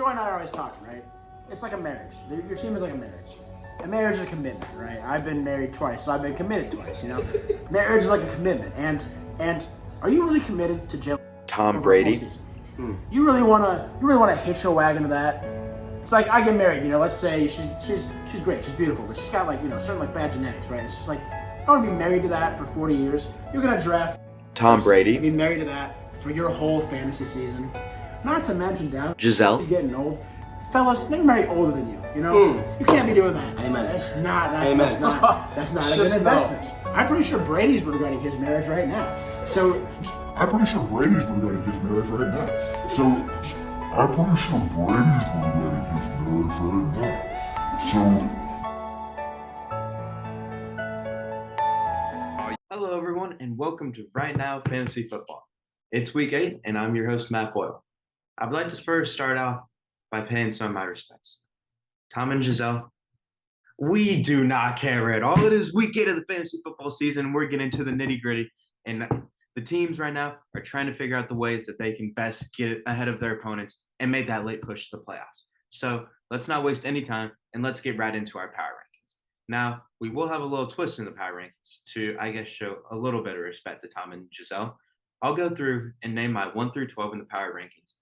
Joy and I are always talking, right? It's like a marriage. Your team is like a marriage. A marriage is a commitment, right? I've been married twice, so I've been committed twice, you know? Marriage is like a commitment. And are you really committed to Jill? Tom Brady. You really wanna hitch a wagon to that? It's like I get married, you know, let's say she's great, she's beautiful, but she's got like, you know, certain like bad genetics, right? It's just like I wanna be married to that for 40 years. You're gonna draft Tom Brady. Be married to that for your whole fantasy season. Not to mention down Giselle. She's getting old. Fellas, never marry older than you. You know, you can't be doing that. Amen. That's not a good Just investment. I'm pretty sure Brady's regretting his marriage right now. So I'm pretty sure Brady's regretting his marriage right now. Hello, everyone, and welcome to Right Now Fantasy Football. It's week 8, and I'm your host, Matt Boyle. I'd like to first start off by paying some of my respects. Tom and Giselle, we do not care at all. It is week 8 of the fantasy football season. We're getting into the nitty-gritty, and the teams right now are trying to figure out the ways that they can best get ahead of their opponents and make that late push to the playoffs. So let's not waste any time, and let's get right into our power rankings. Now, we will have a little twist in the power rankings to, I guess, show a little bit of respect to Tom and Giselle. I'll go through and name my 1 through 12 in the power rankings.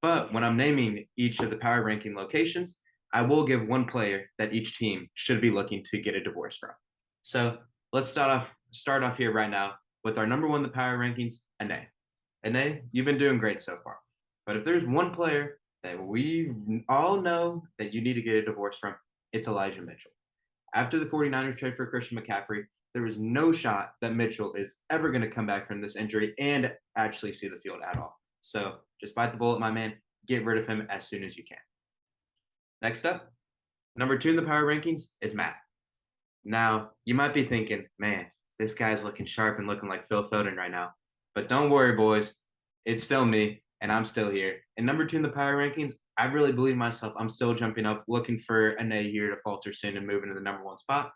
But when I'm naming each of the power ranking locations, I will give one player that each team should be looking to get a divorce from. So let's start off here right now with our number 1 in the power rankings, Ane. Ane, you've been doing great so far. But if there's one player that we all know that you need to get a divorce from, it's Elijah Mitchell. After the 49ers trade for Christian McCaffrey, there was no shot that Mitchell is ever going to come back from this injury and actually see the field at all. So just bite the bullet, my man. Get rid of him as soon as you can. Next up, number 2 in the power rankings is Matt. Now, you might be thinking, man, this guy's looking sharp and looking like Phil Foden right now. But don't worry, boys. It's still me, and I'm still here. And number 2 in the power rankings, I really believe myself. I'm still jumping up, looking for an A here to falter soon and move into the number 1 spot.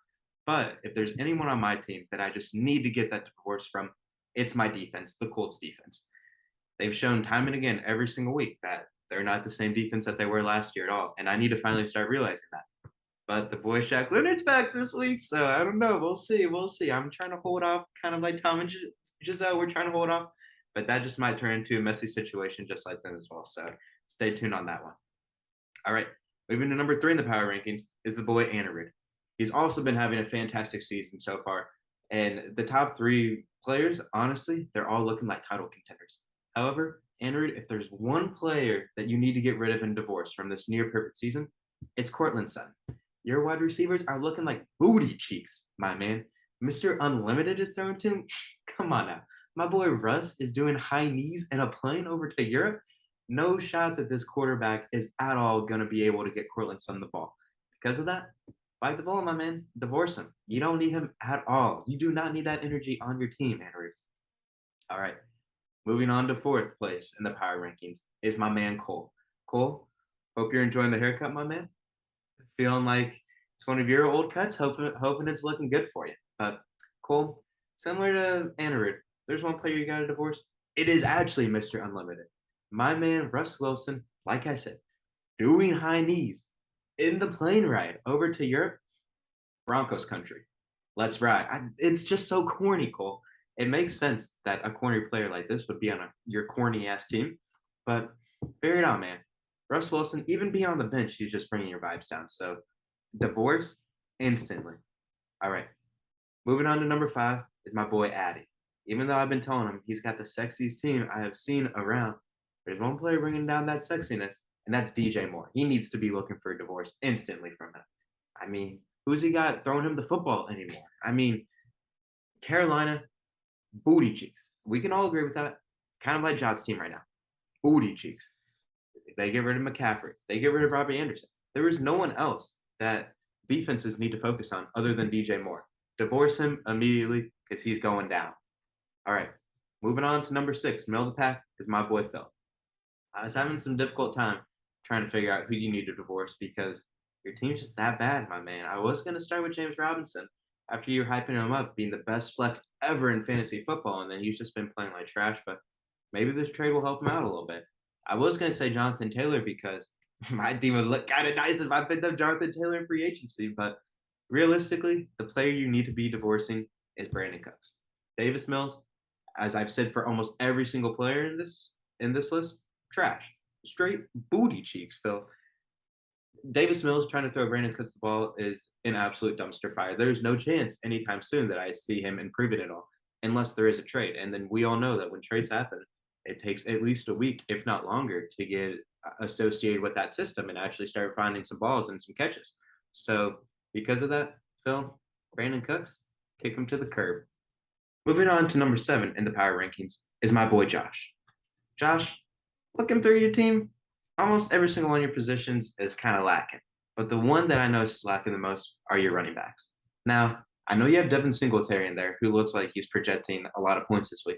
But if there's anyone on my team that I just need to get that divorce from, it's my defense, the Colts defense. They've shown time and again every single week that they're not the same defense that they were last year at all. And I need to finally start realizing that. But the boy Shaq Leonard's back this week, so I don't know. We'll see. I'm trying to hold off, kind of like Tom and Giselle. We're trying to hold off. But that just might turn into a messy situation just like them as well. So stay tuned on that one. All right. Moving to number 3 in the power rankings is the boy Anirudh. He's also been having a fantastic season so far. And the top 3 players, honestly, they're all looking like title contenders. However, Anirudh, if there's one player that you need to get rid of and divorce from this near-perfect season, it's Courtland Sutton. Your wide receivers are looking like booty cheeks, my man. Mr. Unlimited is thrown to him. Come on now. My boy Russ is doing high knees and a plane over to Europe. No shot that this quarterback is at all going to be able to get Courtland Sutton the ball. Because of that, bite the bullet, my man. Divorce him. You don't need him at all. You do not need that energy on your team, Andrew. All right. Moving on to 4th place in the power rankings is my man Cole. Cole, hope you're enjoying the haircut, my man. Feeling like it's one of your old cuts. Hoping it's looking good for you. But Cole, similar to Anirudh, there's one player you got to divorce. It is actually Mr. Unlimited. My man Russ Wilson, like I said, doing high knees in the plane ride over to Europe, Broncos country. Let's ride. It's just so corny, Cole. It makes sense that a corny player like this would be on your corny-ass team. But bear it on, man. Russ Wilson, even being on the bench, he's just bringing your vibes down. So divorce instantly. All right. Moving on to number 5 is my boy Addy. Even though I've been telling him he's got the sexiest team I have seen around, there's one player bringing down that sexiness, and that's DJ Moore. He needs to be looking for a divorce instantly from him. I mean, who's he got throwing him the football anymore? I mean, Carolina, booty cheeks. We can all agree with that. Kind of like Jot's team right now. Booty cheeks. They get rid of McCaffrey. They get rid of Robbie Anderson. There is no one else that defenses need to focus on other than DJ Moore. Divorce him immediately because he's going down. All right. Moving on to number 6, middle of the pack, is my boy Phil. I was having some difficult time trying to figure out who you need to divorce because your team's just that bad, my man. I was going to start with James Robinson after you were hyping him up, being the best flex ever in fantasy football, and then he's just been playing like trash, but maybe this trade will help him out a little bit. I was going to say Jonathan Taylor because My team would look kind of nice if I picked up Jonathan Taylor in free agency, but realistically, the player you need to be divorcing is Brandon Cooks. Davis Mills, as I've said for almost every single player in this list, trash. Straight booty cheeks, Phil. Davis Mills trying to throw Brandon Cooks the ball is an absolute dumpster fire. There's no chance anytime soon that I see him improve it at all, unless there is a trade. And then we all know that when trades happen, it takes at least a week, if not longer, to get associated with that system and actually start finding some balls and some catches. So because of that, Phil, Brandon Cooks, kick him to the curb. Moving on to number 7 in the power rankings is my boy Josh. Josh, looking through your team, almost every single one of your positions is kind of lacking. But the one that I notice is lacking the most are your running backs. Now, I know you have Devin Singletary in there, who looks like he's projecting a lot of points this week.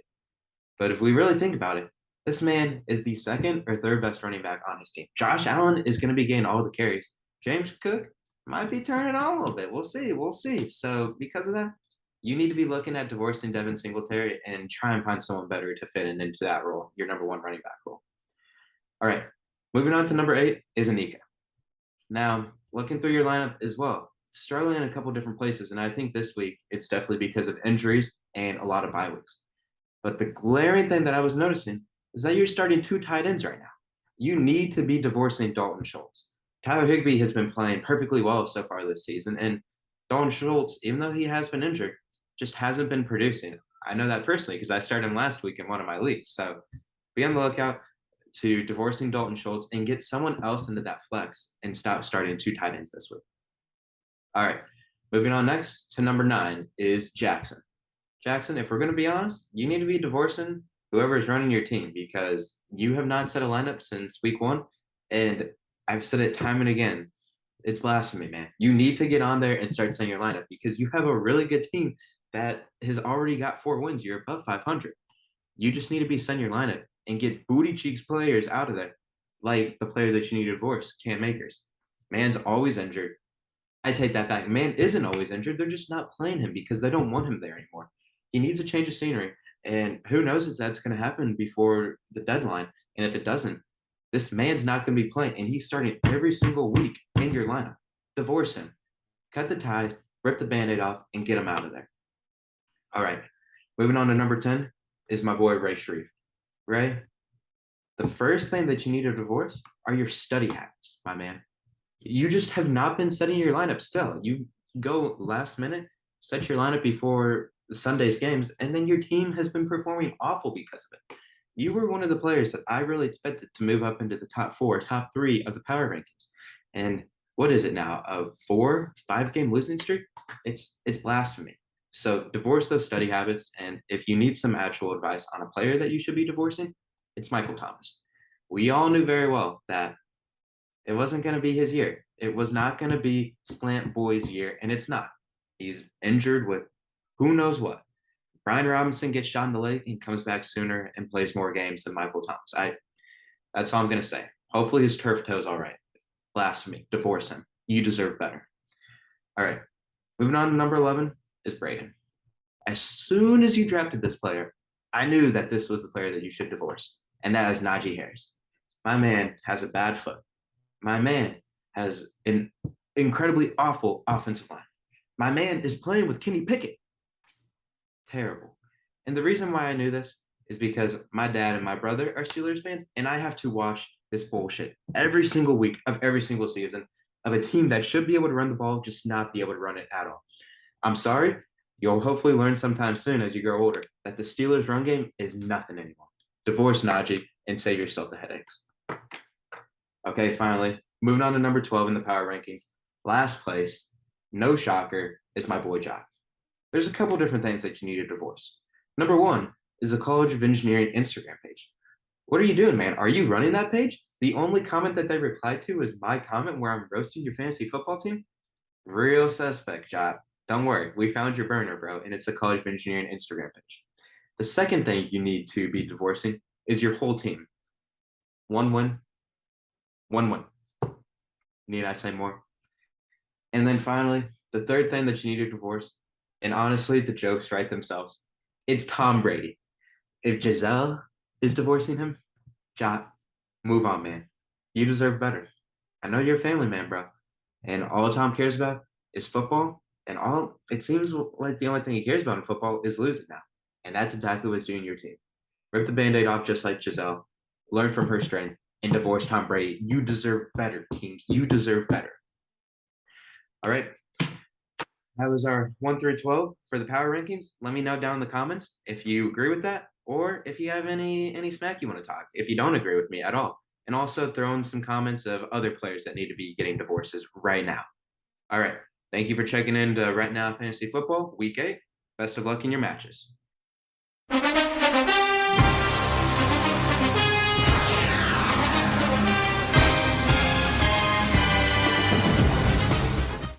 But if we really think about it, this man is the second or third best running back on his team. Josh Allen is going to be getting all the carries. James Cook might be turning on a little bit. We'll see. We'll see. So because of that, you need to be looking at divorcing Devin Singletary and try and find someone better to fit into that role, your number 1 running back role. All right. Moving on to number 8 is Anika. Now, looking through your lineup as well, struggling in a couple different places. And I think this week it's definitely because of injuries and a lot of bye weeks. But the glaring thing that I was noticing is that you're starting 2 tight ends right now. You need to be divorcing Dalton Schultz. Tyler Higbee has been playing perfectly well so far this season. And Dalton Schultz, even though he has been injured, just hasn't been producing. I know that personally because I started him last week in one of my leagues. So be on the lookout to divorcing Dalton Schultz and get someone else into that flex and stop starting 2 tight ends this week. All right, moving on next to number 9 is Jackson. Jackson, if we're going to be honest, you need to be divorcing whoever is running your team because you have not set a lineup since week 1. And I've said it time and again. It's blasphemy, man. You need to get on there and start setting your lineup because you have a really good team that has already got 4 wins. You're above 500. You just need to be setting your lineup and get booty cheeks players out of there, like the player that you need to divorce, Cam Akers. Man's always injured. I take that back. Man isn't always injured. They're just not playing him because they don't want him there anymore. He needs a change of scenery, and who knows if that's going to happen before the deadline. And if it doesn't, this man's not going to be playing, and he's starting every single week in your lineup. Divorce him. Cut the ties, rip the Band-Aid off, and get him out of there. All right, moving on to number 10 is my boy Ray Shreve. Ray, the first thing that you need to divorce are your study habits, my man. You just have not been setting your lineup still. You go last minute, set your lineup before the Sunday's games, and then your team has been performing awful because of it. You were one of the players that I really expected to move up into the top 4, top 3 of the power rankings. And what is it now? A 4-5 game losing streak? It's blasphemy. So divorce those study habits. And if you need some actual advice on a player that you should be divorcing, it's Michael Thomas. We all knew very well that it wasn't going to be his year. It was not going to be Slant Boy's year, and it's not. He's injured with who knows what. Brian Robinson gets shot in the leg and comes back sooner and plays more games than Michael Thomas. That's all I'm going to say. Hopefully his turf toe's all right. Blasphemy. Divorce him. You deserve better. All right. Moving on to number 11 is Braden. As soon as you drafted this player, I knew that this was the player that you should divorce, and that is Najee Harris. My man has a bad foot. My man has an incredibly awful offensive line. My man is playing with Kenny Pickett. Terrible. And the reason why I knew this is because my dad and my brother are Steelers fans, and I have to watch this bullshit every single week of every single season of a team that should be able to run the ball, just not be able to run it at all. I'm sorry. You'll hopefully learn sometime soon as you grow older that the Steelers' run game is nothing anymore. Divorce Najee and save yourself the headaches. Okay, finally, moving on to number 12 in the power rankings. Last place, no shocker, is my boy Jock. There's a couple different things that you need to divorce. Number 1 is the College of Engineering Instagram page. What are you doing, man? Are you running that page? The only comment that they replied to is my comment where I'm roasting your fantasy football team? Real suspect, Jock. Don't worry, we found your burner, bro, and it's the College of Engineering Instagram page. The second thing you need to be divorcing is your whole team. 1 win, 1 win. Need I say more? And then finally, the third thing that you need to divorce, and honestly, the jokes write themselves, it's Tom Brady. If Giselle is divorcing him, Jock, move on, man. You deserve better. I know you're a family man, bro. And all Tom cares about is football. And all it seems like the only thing he cares about in football is losing now. And that's exactly what's doing your team. Rip the band-aid off just like Giselle. Learn from her strength and divorce Tom Brady. You deserve better, King. You deserve better. All right. That was our 1 through 12 for the power rankings. Let me know down in the comments if you agree with that or if you have any smack you want to talk, if you don't agree with me at all. And also throw in some comments of other players that need to be getting divorces right now. All right. Thank you for checking in to Right Now Fantasy Football, Week 8. Best of luck in your matches.